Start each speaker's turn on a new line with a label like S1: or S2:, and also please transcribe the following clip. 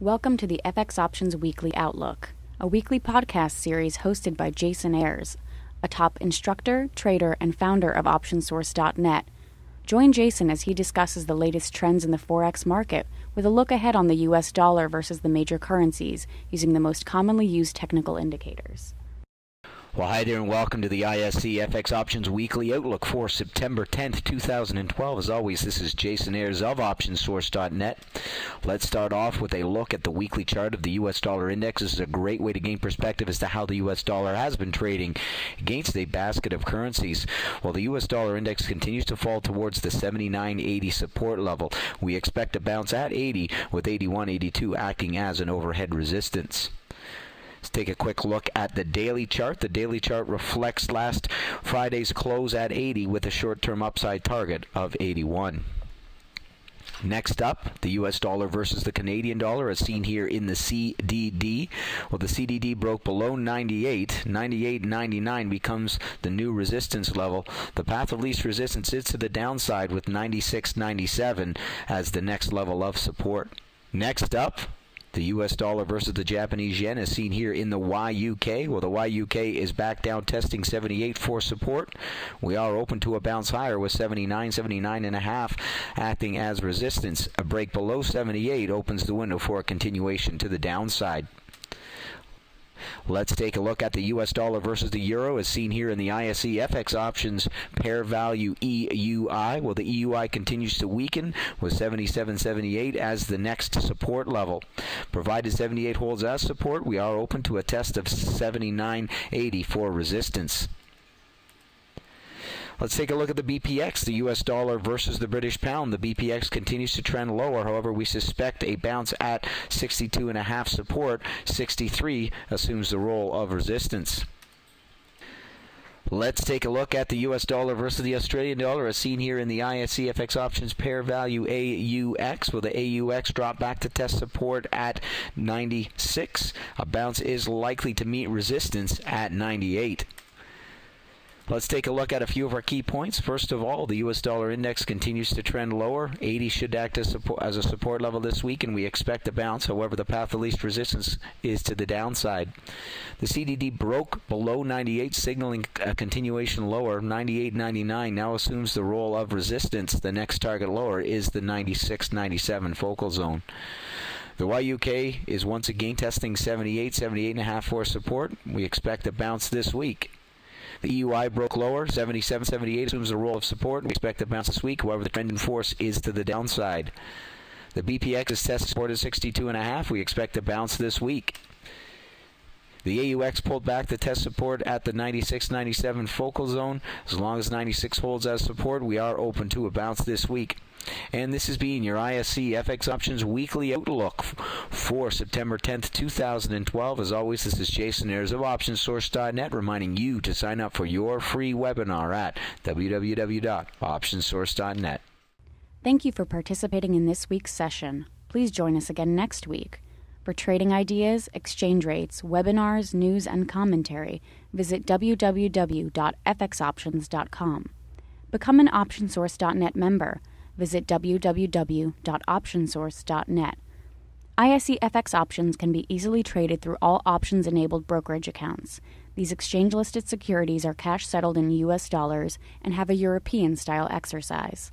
S1: Welcome to the FX Options Weekly Outlook, a weekly podcast series hosted by Jason Ayers, a top instructor, trader, and founder of OptionSource.net. Join Jason as he discusses the latest trends in the Forex market with a look ahead on the US dollar versus the major currencies using the most commonly used technical indicators.
S2: Well, hi there and welcome to the ISC FX Options Weekly Outlook for September 10th, 2012. As always, this is Jason Ayers of OptionSource.net. Let's start off with a look at the weekly chart of the US dollar index. This is a great way to gain perspective as to how the US dollar has been trading against a basket of currencies. While the US dollar index continues to fall towards the 79.80 support level, we expect a bounce at 80 with 81.82 acting as an overhead resistance. Let's take a quick look at the daily chart. The daily chart reflects last Friday's close at 80 with a short-term upside target of 81. Next up, the US dollar versus the Canadian dollar as seen here in the CDD. Well, the CDD broke below 98. 98.99 becomes the new resistance level. The path of least resistance is to the downside with 96.97 as the next level of support. Next up, the US dollar versus the Japanese yen is seen here in the YUK. Well, the YUK is back down testing 78 for support. We are open to a bounce higher with 79.5 acting as resistance. A break below 78 opens the window for a continuation to the downside. Let's take a look at the US dollar versus the euro as seen here in the ISE FX options pair value EUI. Well, the EUI continues to weaken with 77.78 as the next support level. Provided 78 holds as support, we are open to a test of 79.80 for resistance. Let's take a look at the BPX, the US dollar versus the British pound. The BPX continues to trend lower. However, we suspect a bounce at 62.5 support. 63 assumes the role of resistance. Let's take a look at the US dollar versus the Australian dollar as seen here in the ISE FX options pair value AUX. Well, the AUX dropped back to test support at 96. A bounce is likely to meet resistance at 98. Let's take a look at a few of our key points. First of all, the US dollar index continues to trend lower. 80 should act as a support level this week, and we expect a bounce. However, the path of least resistance is to the downside. The CDD broke below 98, signaling a continuation lower. 98.99 now assumes the role of resistance. The next target lower is the 96.97 focal zone. The YUK is once again testing 78, 78.5 for support. We expect a bounce this week. The EUI broke lower, 77.78 assumes the role of support. We expect a bounce this week. However, the trend in force is to the downside. The BPX is tested support at 62.5. We expect a bounce this week. The AUX pulled back the test support at the 96.97 focal zone. As long as 96 holds as support, we are open to a bounce this week. And this has been your ISC FX Options Weekly Outlook for September 10th, 2012. As always, this is Jason Ayers of OptionSource.net reminding you to sign up for your free webinar at www.optionsource.net.
S1: Thank you for participating in this week's session. Please join us again next week. For trading ideas, exchange rates, webinars, news, and commentary, visit www.fxoptions.com. Become an OptionSource.net member. Visit www.optionsource.net. ISE FX options can be easily traded through all options-enabled brokerage accounts. These exchange-listed securities are cash-settled in US dollars and have a European-style exercise.